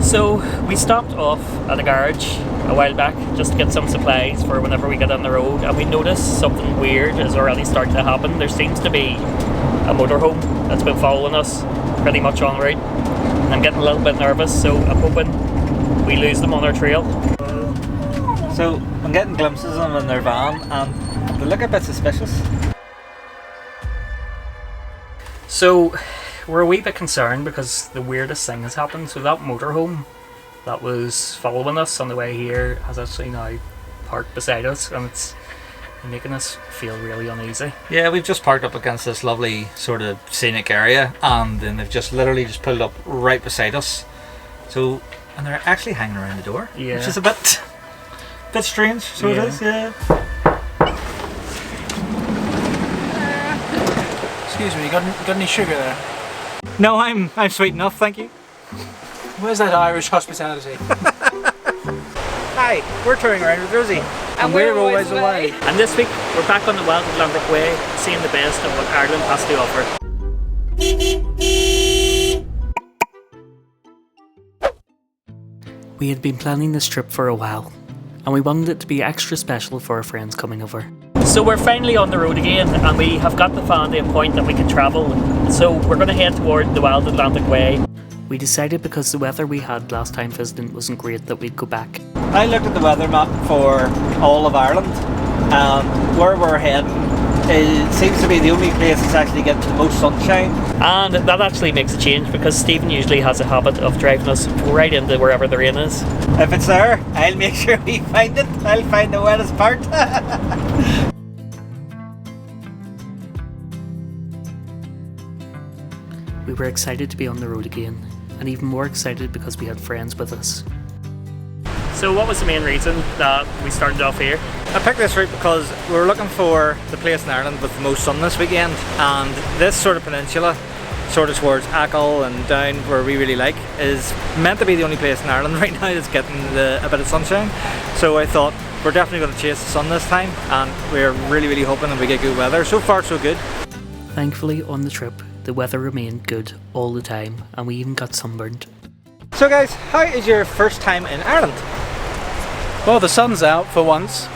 So we stopped off at a garage a while back just to get some supplies for whenever we get on the road, and we noticed something weird is already starting to happen. There seems to be a motorhome that's been following us pretty much en route, and I'm getting a little bit nervous, so I'm hoping we lose them on our trail. So I'm getting glimpses of them in their van and they look a bit suspicious. So we're a wee bit concerned because the weirdest thing has happened. So that motorhome that was following us on the way here has actually now parked beside us, and it's making us feel really uneasy. Yeah, we've just parked up against this lovely sort of scenic area, and then they've just literally just pulled up right beside us. So, and they're actually hanging around the door, Yeah. which is a bit strange. So Yeah. it is, yeah. Excuse me, got any sugar there? No, I'm sweet enough, thank you. Where's that Irish hospitality? Hi, we're touring around with Rosie. And we're always away. And this week we're back on the Wild Atlantic Way, seeing the best of what Ireland has to offer. We had been planning this trip for a while, and we wanted it to be extra special for our friends coming over. So we're finally on the road again, and we have got to find a point that we can travel. So we're going to head toward the Wild Atlantic Way. We decided because the weather we had last time visiting wasn't great that we'd go back. I looked at the weather map for all of Ireland, and where we're heading it seems to be the only place that's actually getting the most sunshine. And that actually makes a change because Stephen usually has a habit of driving us right into wherever the rain is. If it's there, I'll make sure we find it. I'll find the wettest part. We were excited to be on the road again, and even more excited because we had friends with us. So what was the main reason that we started off here? I picked this route because we were looking for the place in Ireland with the most sun this weekend, and this sort of peninsula, sort of towards Achill and down where we really like, is meant to be the only place in Ireland right now that's getting a bit of sunshine. So I thought we're definitely going to chase the sun this time, and we're really hoping that we get good weather. So far so good. Thankfully on the trip the weather remained good all the time, and we even got sunburned. So guys, how is your first time in Ireland? Well, the sun's out for once.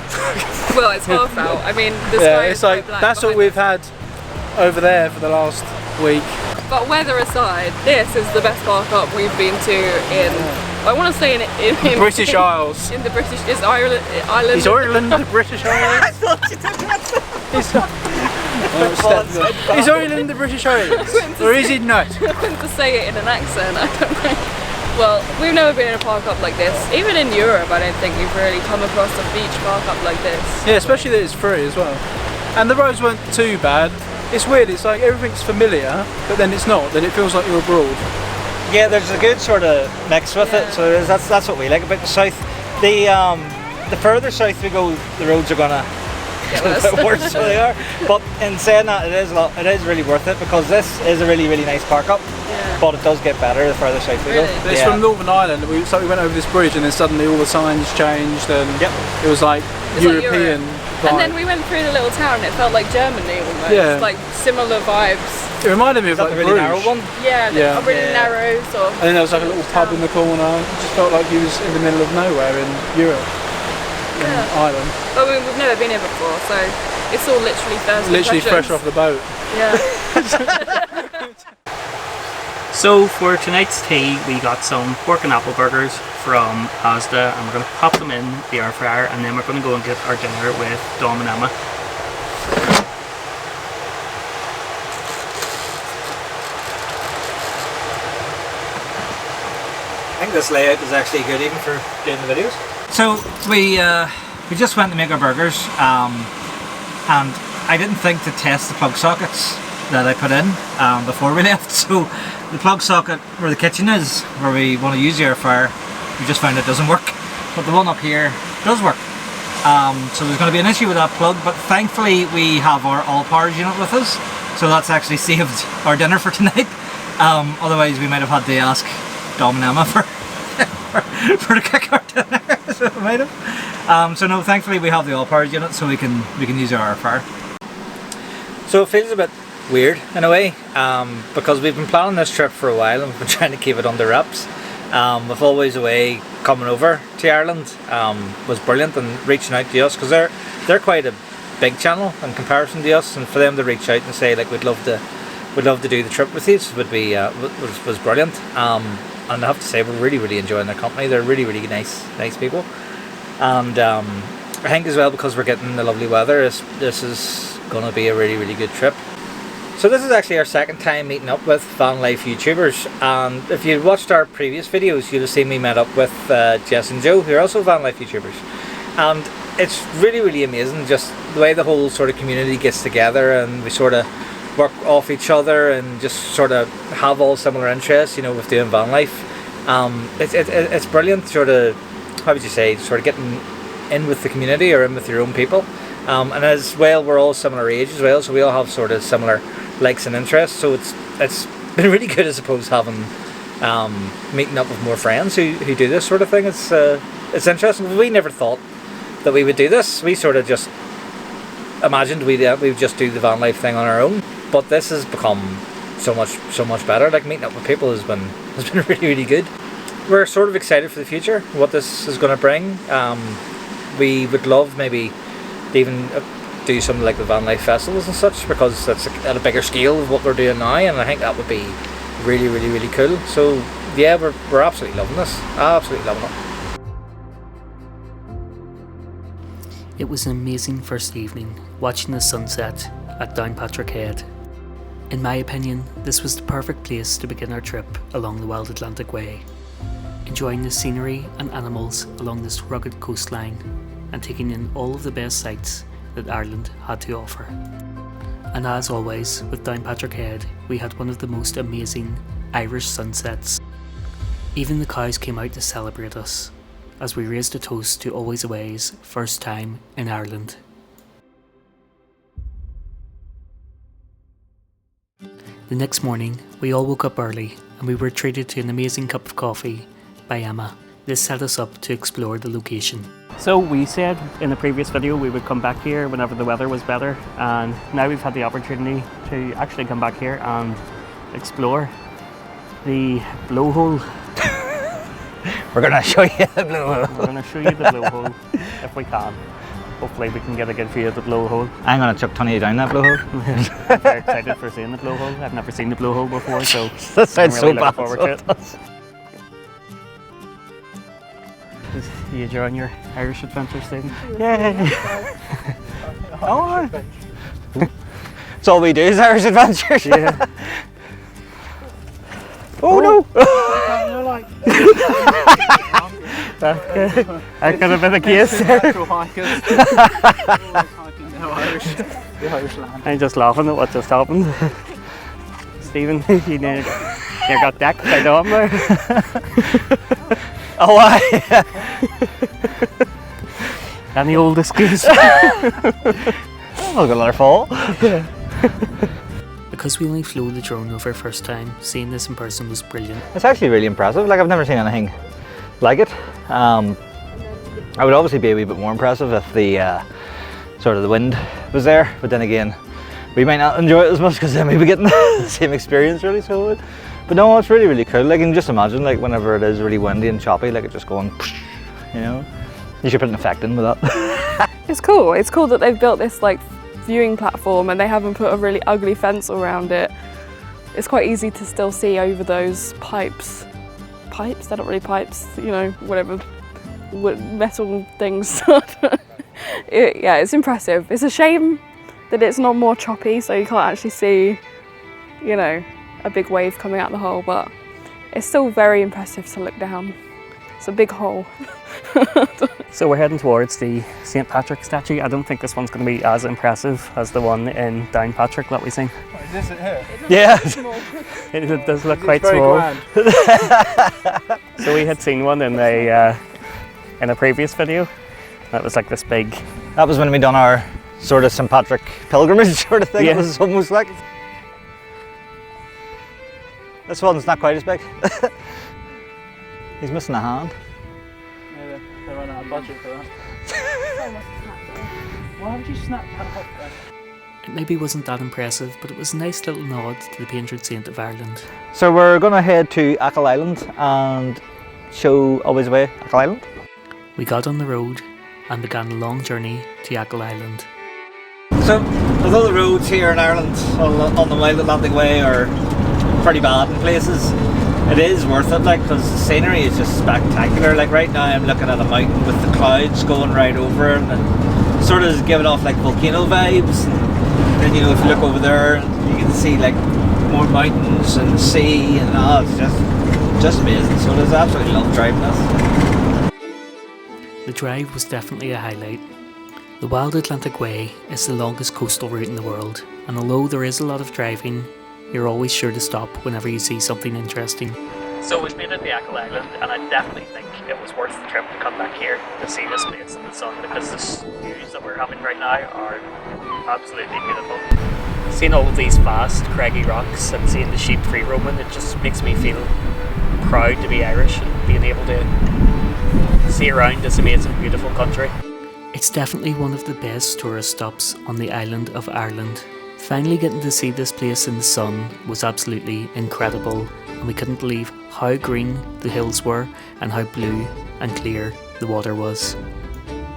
Well, it's half out. I mean, the sky It's is like quite black that's what behind we've us. had over there for the last week. But weather aside, this is the best park up we've been to in. I want to say in British Isles. In the British is Ireland. Is Ireland the British Isles? I thought you did that. Is Ireland the British Isles? Or is it not? I went to say it in an accent. I don't know. Well, we've never been in a park up like this. Even in Europe, I don't think you've really come across a beach park up like this. Yeah, especially that it's free as well. And the roads weren't too bad. It's weird, it's like everything's familiar, but then it's not. Then it feels like you're abroad. Yeah, there's a good sort of mix with it. So that's what we like about the south. The further south we go, the roads are gonna get a bit worse, so they are. But in saying that, it is really worth it because this is a really nice park up. Yeah. But it does get better the further south we go. Really? It's from Northern Ireland. We went over this bridge and then suddenly all the signs changed and it was like It's like European. And then we went through the little town and it felt like Germany almost. Yeah. Like similar vibes. It reminded me of Is that like the really Bruges. narrow one? Yeah, Yeah. a really narrow sort of. And then there was like a little pub in the corner. It just felt like you was in the middle of nowhere in Europe, in Ireland. But we've never been here before, so it's all literally first Literally fresh impressions. off the boat. Yeah. So for tonight's tea we got some pork and apple burgers from Asda, and we're going to pop them in the air fryer, and then we're going to go and get our dinner with Dom and Emma. I think this layout is actually good even for doing the videos. So we just went to make our burgers, and I didn't think to test the plug sockets that I put in before we left. So the plug socket where the kitchen is, where we want to use the air fryer, we just found it doesn't work. But the one up here does work. So there's going to be an issue with that plug, but thankfully we have our all-powers unit with us, so that's actually saved our dinner for tonight. Otherwise we might have had to ask Dom and Emma for to cook our dinner. So we might have. So no, thankfully we have the all-powers unit, so we can use our air fryer. So it feels a bit weird in a way, because we've been planning this trip for a while and we've been trying to keep it under wraps. with AlwaysAway coming over to Ireland was brilliant, and reaching out to us, because they're quite a big channel in comparison to us, and for them to reach out and say like we'd love to do the trip with you would be was brilliant. And I have to say we're really enjoying their company. They're really nice people, and I think as well, because we're getting the lovely weather, this is going to be a really good trip. So this is actually our second time meeting up with Vanlife YouTubers, and if you watched our previous videos you'll have seen me met up with Jess and Joe, who are also Vanlife YouTubers, and it's really amazing just the way the whole sort of community gets together, and we sort of work off each other and just sort of have all similar interests, you know, with doing van life. It's brilliant, sort of, how would you say, sort of getting in with the community or in with your own people. And as well, we're all similar age as well, so we all have sort of similar likes and interests, so it's been really good, I suppose, having meeting up with more friends who do this sort of thing. It's interesting. We never thought that we would do this. We sort of just imagined we would just do the van life thing on our own, but this has become so much better. Like, meeting up with people has been really good. We're sort of excited for the future, what this is going to bring. We would love maybe to even do something like the van life festivals and such, because that's at a bigger scale of what we're doing now, and I think that would be really cool. So yeah, we're absolutely loving this. Absolutely loving it. It was an amazing first evening, watching the sunset at Downpatrick Head. In my opinion, this was the perfect place to begin our trip along the Wild Atlantic Way, enjoying the scenery and animals along this rugged coastline, and taking in all of the best sights that Ireland had to offer. And as always, with Downpatrick Head, we had one of the most amazing Irish sunsets. Even the cows came out to celebrate us, as we raised a toast to AlwaysAway's first time in Ireland. The next morning, we all woke up early and we were treated to an amazing cup of coffee by Emma. This set us up to explore the location. So we said in the previous video we would come back here whenever the weather was better, and now we've had the opportunity to actually come back here and explore the blowhole. We're going to show you the blowhole. We're going to show you the blowhole if we can. Hopefully we can get a good view of the blowhole. I'm going to chuck Tony down that blowhole. I'm very excited for seeing the blowhole. I've never seen the blowhole before, so that sounds I'm really so looking bad. forward to it. You enjoying your Irish adventure, Stephen? Yay! Oh, that's all we do is Irish adventures. yeah. Oh no! That could have been the case. I'm just laughing at what just happened. Stephen, you got decked by Dom there. Oh, aye. Any old excuse. I'll go let her fall. Because we only flew the drone over first time, seeing this in person was brilliant. It's actually really impressive. Like, I've never seen anything like it. I would obviously be a wee bit more impressive if the sort of the wind was there, but then again, we might not enjoy it as much because then we'd be getting the same experience, really. So, but no, it's really cool. Like, you can just imagine, like, whenever it is really windy and choppy, like, it just going, you know. You should put an effect in with that. It's cool. It's cool that they've built this like viewing platform and they haven't put a really ugly fence around it. It's quite easy to still see over those pipes. Pipes? They're not really pipes, you know, whatever metal things. Yeah, it's impressive. It's a shame that it's not more choppy, so you can't actually see, you know, a big wave coming out the hole, but it's still very impressive to look down. It's a big hole. So we're heading towards the St. Patrick statue. I don't think this one's going to be as impressive as the one in Downpatrick that we seen. Is it here? Yeah. It does look quite small. So we had seen one in a previous video. That was like this big. That was when we done our sort of St. Patrick pilgrimage sort of thing. Yeah. It was almost like. This one's not quite as big. He's missing a hand. Yeah, they run out of budget for that. Why would you snap that off then? It maybe wasn't that impressive, but it was a nice little nod to the patron saint of Ireland. So we're going to head to Achill Island, and show AlwaysAway, Achill Island. We got on the road and began a long journey to Achill Island. So, although the roads here in Ireland on the Wild Atlantic Way are pretty bad in places, it is worth it, like, because the scenery is just spectacular. Like right now I'm looking at a mountain with the clouds going right over it, and sort of giving off like volcano vibes. And then, you know, if you look over there, you can see like more mountains and sea, and it's just amazing. So I absolutely love driving this. The drive was definitely a highlight. The Wild Atlantic Way is the longest coastal route in the world, and although there is a lot of driving, you're always sure to stop whenever you see something interesting. So we've made it to Achill Island, and I definitely think it was worth the trip to come back here to see this place in the sun, because the views that we're having right now are absolutely beautiful. Seeing all of these vast craggy rocks and seeing the sheep free roaming, it just makes me feel proud to be Irish and being able to see around this amazing beautiful country. It's definitely one of the best tourist stops on the island of Ireland. Finally getting to see this place in the sun was absolutely incredible, and we couldn't believe how green the hills were and how blue and clear the water was.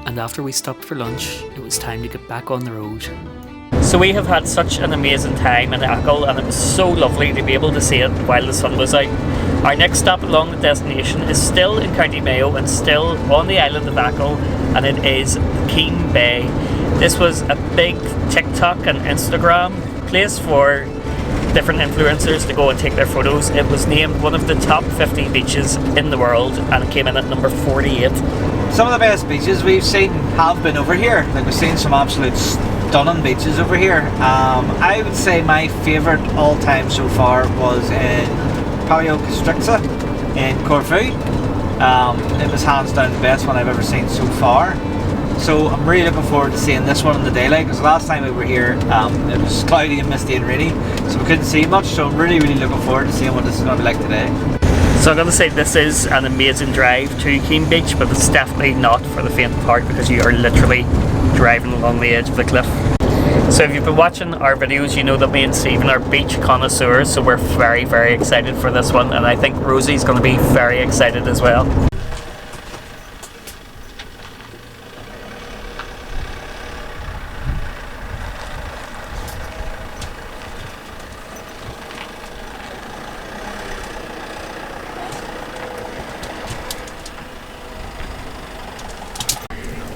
And after we stopped for lunch, it was time to get back on the road. So we have had such an amazing time in Achill, and it was so lovely to be able to see it while the sun was out. Our next stop along the destination is still in County Mayo and still on the island of Achill, and it is Keem Bay. This was a big TikTok and Instagram place for different influencers to go and take their photos. It was named one of the top 50 beaches in the world, and it came in at number 48. Some of the best beaches we've seen have been over here. Like, we've seen some absolute stunning beaches over here. I would say my favourite all time so far was in AlwaysAway in Corfu. It was hands down the best one I've ever seen so far. So I'm really looking forward to seeing this one in the daylight, because last time we were here it was cloudy and misty and rainy, so we couldn't see much. So I'm really looking forward to seeing what this is going to be like today. So I'm going to say this is an amazing drive to Keem Beach, but it's definitely not for the faint of heart, because you are literally driving along the edge of the cliff. So if you've been watching our videos, you know that me and Stephen are beach connoisseurs, so we're very excited for this one, and I think Rosie's going to be very excited as well.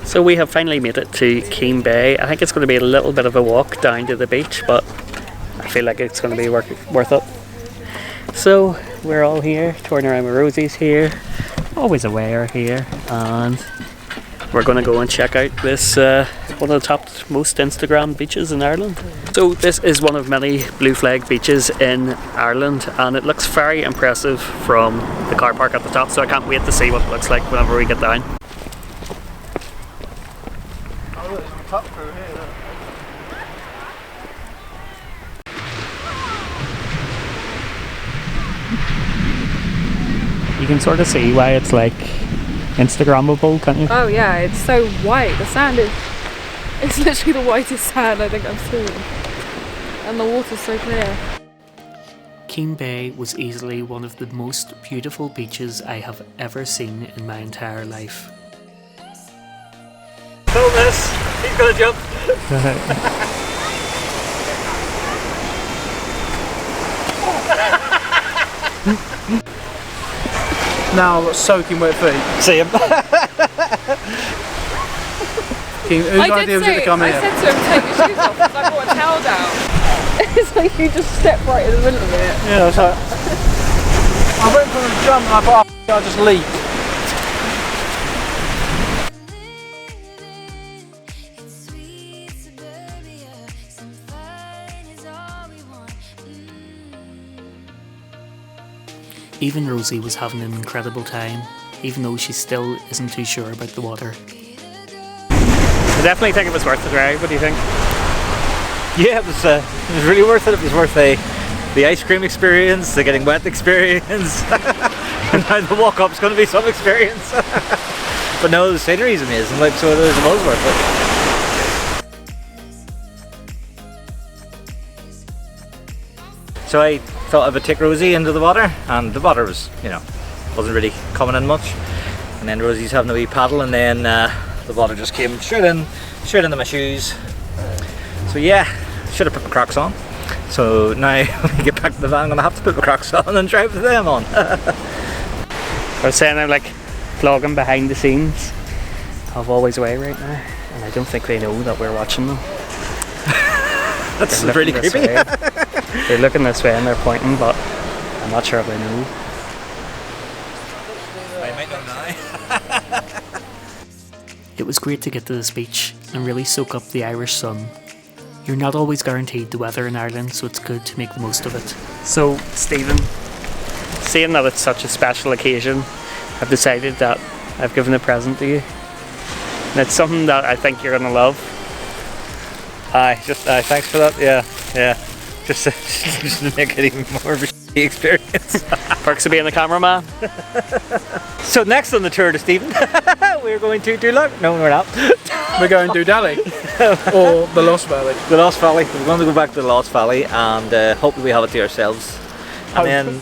So we have finally made it to Keem Bay. I think it's going to be a little bit of a walk down to the beach, but I feel like it's going to be worth it. So we're all here, touring around with Rosie's here, AlwaysAway are here, and we're going to go and check out this one of the top most Instagram beaches in Ireland. So this is one of many blue flag beaches in Ireland, and it looks very impressive from the car park at the top, so I can't wait to see what it looks like whenever we get down. You can sort of see why it's like Instagrammable, can't you? Oh yeah, it's so white. The sand is, it's literally the whitest sand I think I've seen. And the water's so clear. Keem Bay was easily one of the most beautiful beaches I have ever seen in my entire life. Film this! He's gonna jump! Now I've got soaking wet feet. See him? Whose idea was it to come I here? said to him, take your shoes off, because I brought a towel down. It's like you just step right in the middle of it. Yeah, it's like, I went for a jump and I thought, oh, I just leaped. Even Rosie was having an incredible time, even though she still isn't too sure about the water. I definitely think it was worth the drive. What do you think? Yeah, it was really worth it. It was worth the ice cream experience, the getting wet experience, and now the walk up's going to be some experience. But no, the scenery is amazing, like, so it was worth it. So I thought I would take Rosie into the water, and the water was, you know, wasn't really coming in much. And then Rosie's having a wee paddle, and then the water just came straight into my shoes. So yeah, should have put my Crocs on. So now when we get back to the van, I'm gonna have to put my Crocs on and drive with them on. I was saying I'm like vlogging behind the scenes of AlwaysAway right now, and I don't think they know that we're watching them. That's really creepy. They're looking this way and they're pointing, but I'm not sure if they know. I might know now. It was great to get to this beach and really soak up the Irish sun. You're not always guaranteed the weather in Ireland, so it's good to make the most of it. So, Stephen, seeing that it's such a special occasion, I've decided that I've given a present to you. And it's something that I think you're going to love. Thanks for that. Yeah. Just to make it even more of a shitty experience. Perks of being a cameraman. So next on the tour to Stephen, we're going to Dulac. No, we're not. We're going to Dally or the Lost Valley. The Lost Valley. We're going to go back to the Lost Valley, and hopefully we have it to ourselves. And then,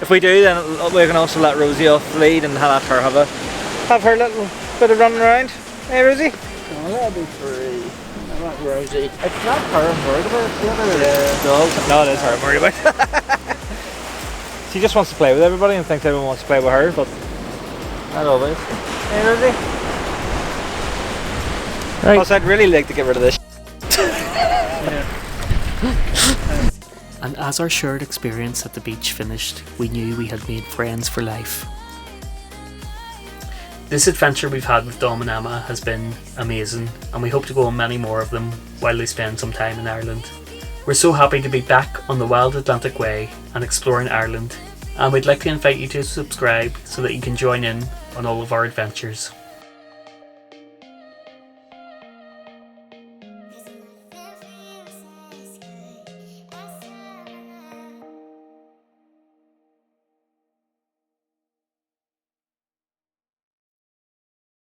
if we do, then we can also let Rosie off the lead and let her have her little bit of running around. Hey, Rosie. Oh, that'll be free. I like Rosie. It's not her I'm worried about. It's the other dog. No, it is her I'm worried about. She just wants to play with everybody and thinks everyone wants to play with her, but not always. Hey, Rosie. Right. Plus, I'd really like to get rid of this. And as our shared experience at the beach finished, we knew we had made friends for life. This adventure we've had with Dom and Emma has been amazing, and we hope to go on many more of them while they spend some time in Ireland. We're so happy to be back on the Wild Atlantic Way and exploring Ireland, and we'd like to invite you to subscribe so that you can join in on all of our adventures.